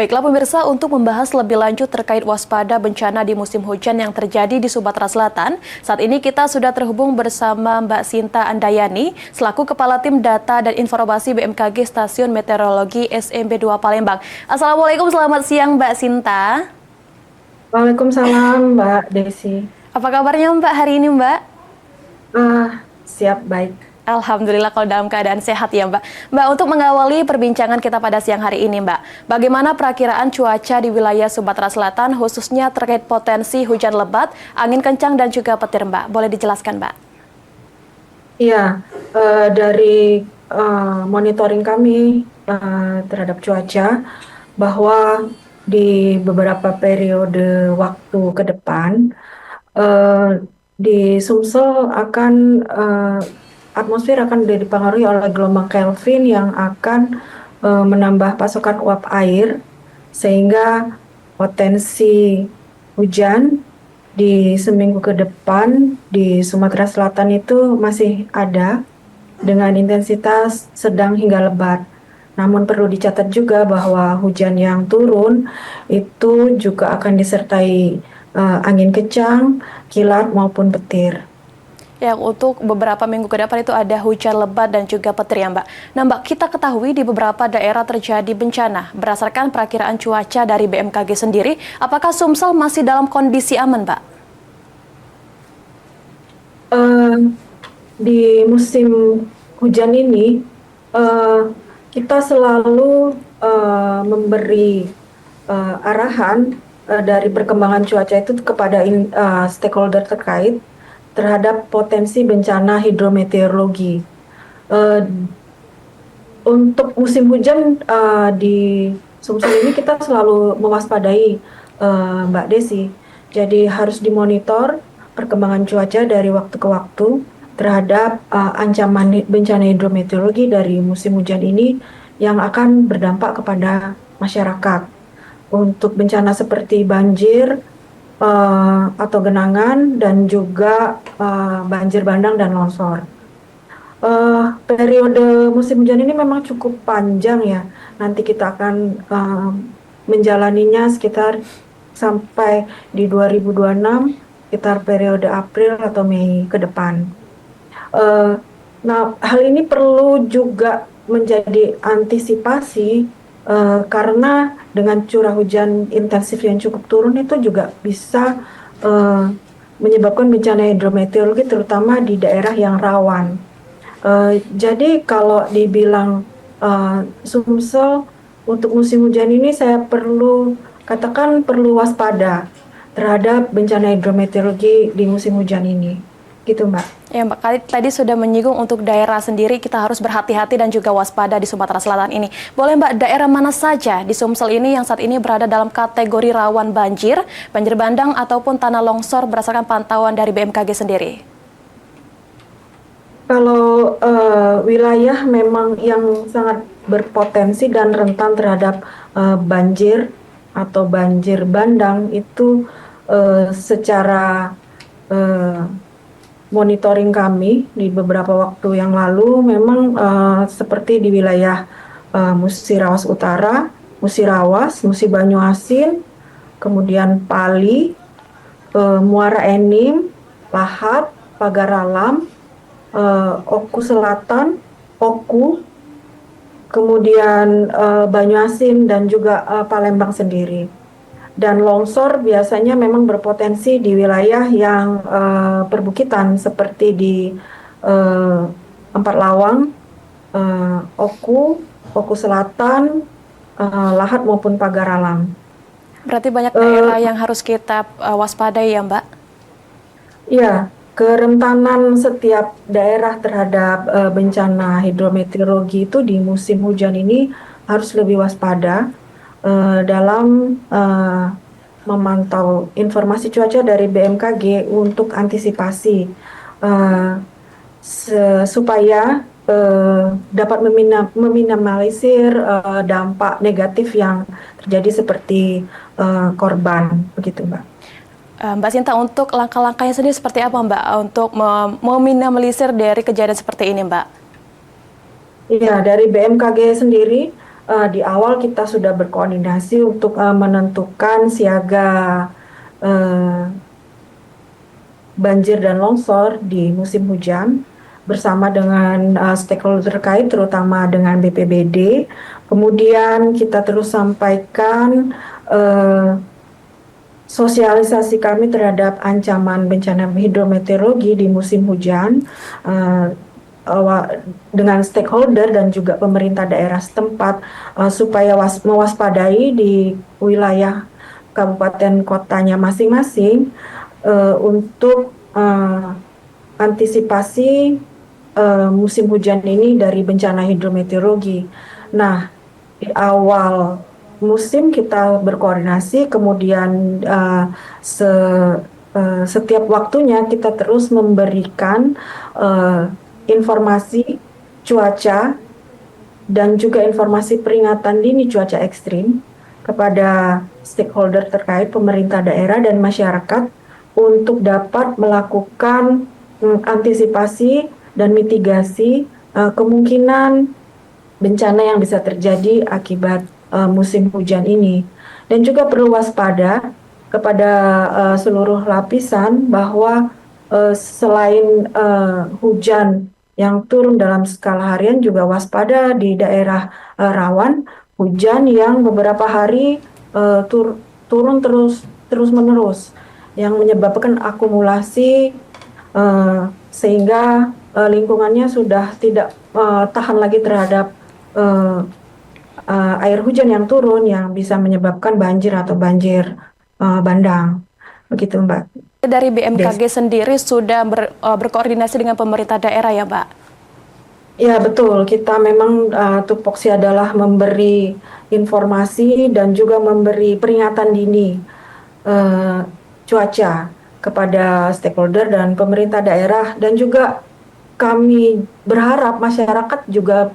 Baiklah pemirsa, untuk membahas lebih lanjut terkait waspada bencana di musim hujan yang terjadi di Sumatera Selatan, saat ini kita sudah terhubung bersama Mbak Sinta Andayani, selaku Kepala Tim Data dan Informasi BMKG Stasiun Meteorologi SMB 2 Palembang. Assalamualaikum, selamat siang Mbak Sinta. Waalaikumsalam, Mbak Desi. Apa kabarnya Mbak hari ini Mbak? Siap baik. Alhamdulillah kalau dalam keadaan sehat ya Mbak. Mbak, untuk mengawali perbincangan kita pada siang hari ini Mbak, bagaimana perakiraan cuaca di wilayah Sumatera Selatan khususnya terkait potensi hujan lebat, angin kencang dan juga petir Mbak? Boleh dijelaskan Mbak? Iya, dari monitoring kami terhadap cuaca, bahwa di beberapa periode waktu ke depan, eh, di Sumsel atmosfer akan dipengaruhi oleh gelombang Kelvin yang akan menambah pasokan uap air, sehingga potensi hujan di seminggu ke depan di Sumatera Selatan itu masih ada dengan intensitas sedang hingga lebat. Namun perlu dicatat juga bahwa hujan yang turun itu juga akan disertai angin kencang, kilat maupun petir. Ya, untuk beberapa minggu ke depan itu ada hujan lebat dan juga petir ya Mbak. Nah Mbak, kita ketahui di beberapa daerah terjadi bencana. Berdasarkan perakiraan cuaca dari BMKG sendiri, apakah Sumsel masih dalam kondisi aman Mbak? Eh, di musim hujan ini, eh, kita selalu memberi arahan dari perkembangan cuaca itu kepada stakeholder terkait terhadap potensi bencana hidrometeorologi. Eh, untuk musim hujan di Sumsel ini kita selalu mewaspadai, Mbak Desi. Jadi harus dimonitor perkembangan cuaca dari waktu ke waktu terhadap ancaman bencana hidrometeorologi dari musim hujan ini yang akan berdampak kepada masyarakat. Untuk bencana seperti banjir atau genangan dan juga banjir bandang dan longsor. Periode musim hujan ini memang cukup panjang ya. Nanti kita akan menjalaninya sekitar sampai di 2026, sekitar periode April atau Mei ke depan. Uh, nah, hal ini perlu juga menjadi antisipasi karena dengan curah hujan intensif yang cukup turun itu juga bisa menyebabkan bencana hidrometeorologi terutama di daerah yang rawan. Jadi kalau dibilang Sumsel untuk musim hujan ini saya perlu katakan perlu waspada terhadap bencana hidrometeorologi di musim hujan ini. Gitu, Mbak. Ya Mbak, tadi sudah menyinggung untuk daerah sendiri kita harus berhati-hati dan juga waspada di Sumatera Selatan ini. Boleh Mbak, daerah mana saja di Sumsel ini yang saat ini berada dalam kategori rawan banjir, banjir bandang ataupun tanah longsor berdasarkan pantauan dari BMKG sendiri? Kalau wilayah memang yang sangat berpotensi dan rentan terhadap banjir atau banjir bandang itu secara eh, monitoring kami di beberapa waktu yang lalu memang seperti di wilayah Musirawas Utara, Musirawas, Musi Banyuasin, kemudian Pali, Muara Enim, Lahat, Pagar Alam, Oku Selatan, Oku, kemudian Banyuasin dan juga Palembang sendiri. Dan longsor biasanya memang berpotensi di wilayah yang perbukitan seperti di Empat Lawang, Oku, Oku Selatan, Lahat maupun Pagar Alam. Berarti banyak daerah yang harus kita waspadai ya Mbak? Ya, kerentanan setiap daerah terhadap bencana hidrometeorologi itu di musim hujan ini harus lebih waspada dalam memantau informasi cuaca dari BMKG untuk antisipasi uh, supaya dapat meminimalisir dampak negatif yang terjadi seperti korban, begitu Mbak. Mbak Sinta, untuk langkah-langkahnya sendiri seperti apa Mbak untuk meminimalisir dari kejadian seperti ini Mbak? Iya, dari BMKG sendiri di awal kita sudah berkoordinasi untuk menentukan siaga eh, banjir dan longsor di musim hujan bersama dengan stakeholder terkait, terutama dengan BPBD. Kemudian kita terus sampaikan sosialisasi kami terhadap ancaman bencana hidrometeorologi di musim hujan dengan stakeholder dan juga pemerintah daerah setempat supaya mewaspadai di wilayah kabupaten kotanya masing-masing untuk antisipasi musim hujan ini dari bencana hidrometeorologi. Nah, di awal musim kita berkoordinasi, kemudian setiap waktunya kita terus memberikan informasi cuaca dan juga informasi peringatan dini cuaca ekstrim kepada stakeholder terkait, pemerintah daerah dan masyarakat untuk dapat melakukan antisipasi dan mitigasi kemungkinan bencana yang bisa terjadi akibat musim hujan ini. Dan juga perlu waspada kepada seluruh lapisan bahwa selain hujan yang turun dalam skala harian, juga waspada di daerah rawan hujan yang beberapa hari turun terus-menerus yang menyebabkan akumulasi sehingga lingkungannya sudah tidak tahan lagi terhadap air hujan yang turun yang bisa menyebabkan banjir atau banjir bandang. Begitu, Mbak. Dari BMKG sendiri sudah berkoordinasi dengan pemerintah daerah ya, Mbak? Ya, betul. Kita memang tupoksi adalah memberi informasi dan juga memberi peringatan dini cuaca kepada stakeholder dan pemerintah daerah, dan juga kami berharap masyarakat juga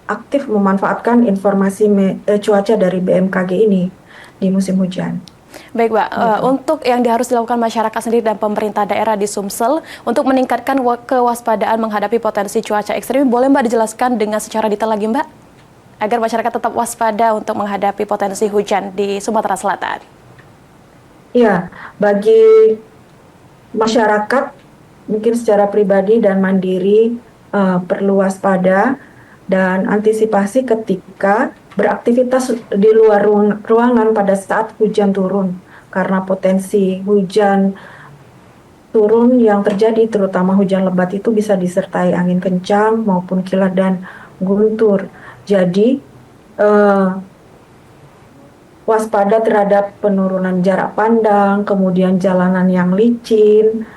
aktif memanfaatkan informasi cuaca dari BMKG ini di musim hujan. Baik, Mbak. Untuk yang harus dilakukan masyarakat sendiri dan pemerintah daerah di Sumsel untuk meningkatkan kewaspadaan menghadapi potensi cuaca ekstrim, boleh Mbak dijelaskan dengan secara detail lagi, Mbak? Agar masyarakat tetap waspada untuk menghadapi potensi hujan di Sumatera Selatan. Ya, bagi masyarakat mungkin secara pribadi dan mandiri perlu waspada dan antisipasi ketika beraktivitas di luar ruangan pada saat hujan turun, karena potensi hujan turun yang terjadi, terutama hujan lebat, itu bisa disertai angin kencang maupun kilat dan guntur. Jadi waspada terhadap penurunan jarak pandang, kemudian jalanan yang licin,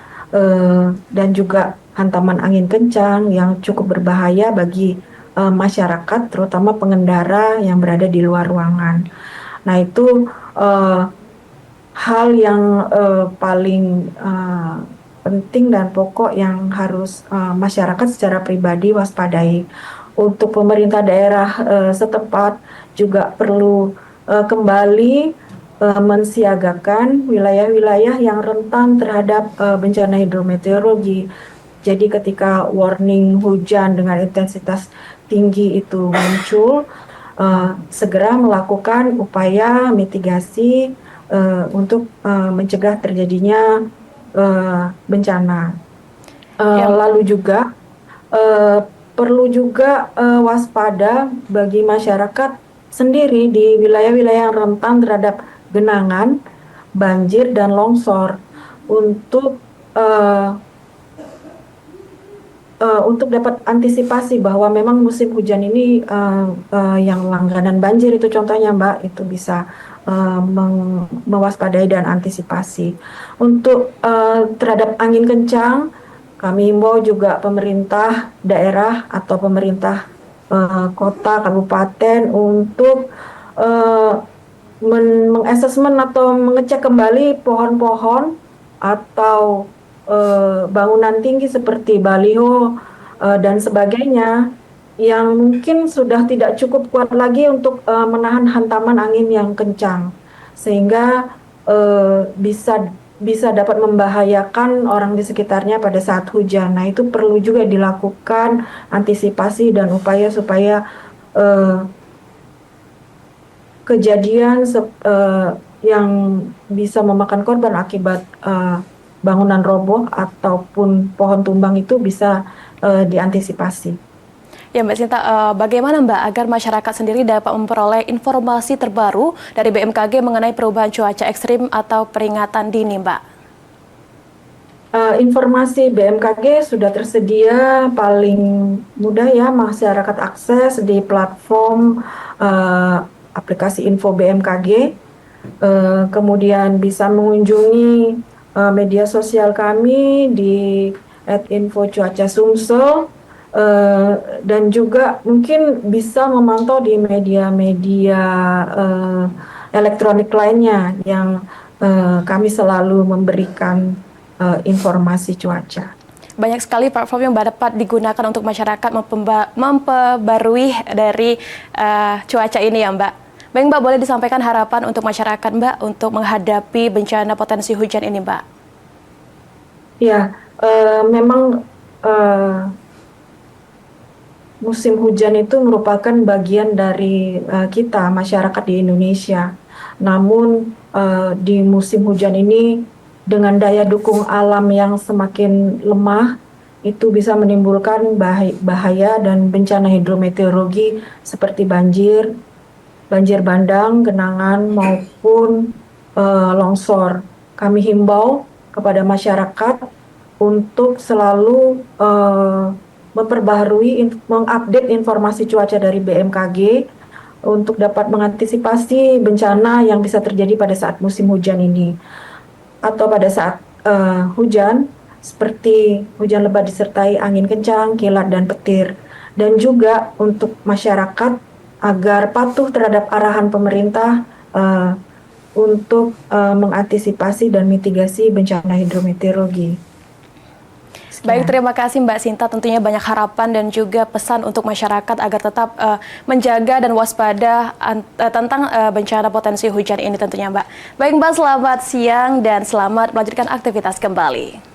dan juga hantaman angin kencang yang cukup berbahaya bagi masyarakat, terutama pengendara yang berada di luar ruangan. Nah, itu hal yang paling penting dan pokok yang harus masyarakat secara pribadi waspadai. Untuk pemerintah daerah setempat juga perlu kembali mensiagakan wilayah-wilayah yang rentan terhadap bencana hidrometeorologi. Jadi ketika warning hujan dengan intensitas tinggi itu muncul, segera melakukan upaya mitigasi untuk mencegah terjadinya bencana. Lalu juga perlu juga waspada bagi masyarakat sendiri di wilayah-wilayah yang rentan terhadap genangan, banjir, dan longsor untuk dapat antisipasi bahwa memang musim hujan ini yang langganan banjir itu contohnya, Mbak, itu bisa mewaspadai dan antisipasi. Untuk terhadap angin kencang, kami himbau juga pemerintah daerah atau pemerintah kota, kabupaten untuk mengasesmen atau mengecek kembali pohon-pohon atau bangunan tinggi seperti baliho dan sebagainya yang mungkin sudah tidak cukup kuat lagi untuk menahan hantaman angin yang kencang, sehingga bisa dapat membahayakan orang di sekitarnya pada saat hujan. Nah, itu perlu juga dilakukan antisipasi dan upaya supaya kejadian yang bisa memakan korban akibat bangunan roboh ataupun pohon tumbang itu bisa diantisipasi. Ya Mbak Sinta, bagaimana Mbak agar masyarakat sendiri dapat memperoleh informasi terbaru dari BMKG mengenai perubahan cuaca ekstrim atau peringatan dini Mbak? Informasi BMKG sudah tersedia, paling mudah ya masyarakat akses di platform aplikasi info BMKG. Kemudian bisa mengunjungi media sosial kami di @info_cuaca_sumsel, dan juga mungkin bisa memantau di media-media elektronik lainnya yang kami selalu memberikan informasi cuaca. Banyak sekali platform yang dapat digunakan untuk masyarakat memperbarui dari cuaca ini ya Mbak. Baik Mbak, boleh disampaikan harapan untuk masyarakat Mbak untuk menghadapi bencana potensi hujan ini Mbak? Ya, memang musim hujan itu merupakan bagian dari kita, masyarakat di Indonesia. Namun di musim hujan ini dengan daya dukung alam yang semakin lemah, itu bisa menimbulkan bahaya dan bencana hidrometeorologi seperti banjir bandang, genangan, maupun longsor. Kami himbau kepada masyarakat untuk selalu mengupdate informasi cuaca dari BMKG untuk dapat mengantisipasi bencana yang bisa terjadi pada saat musim hujan ini atau pada saat hujan, seperti hujan lebat disertai angin kencang, kilat, dan petir. Dan juga untuk masyarakat agar patuh terhadap arahan pemerintah untuk mengantisipasi dan mitigasi bencana hidrometeorologi. Baik, terima kasih Mbak Sinta. Tentunya banyak harapan dan juga pesan untuk masyarakat agar tetap menjaga dan waspada tentang bencana potensi hujan ini tentunya Mbak. Baik Mbak, selamat siang dan selamat melanjutkan aktivitas kembali.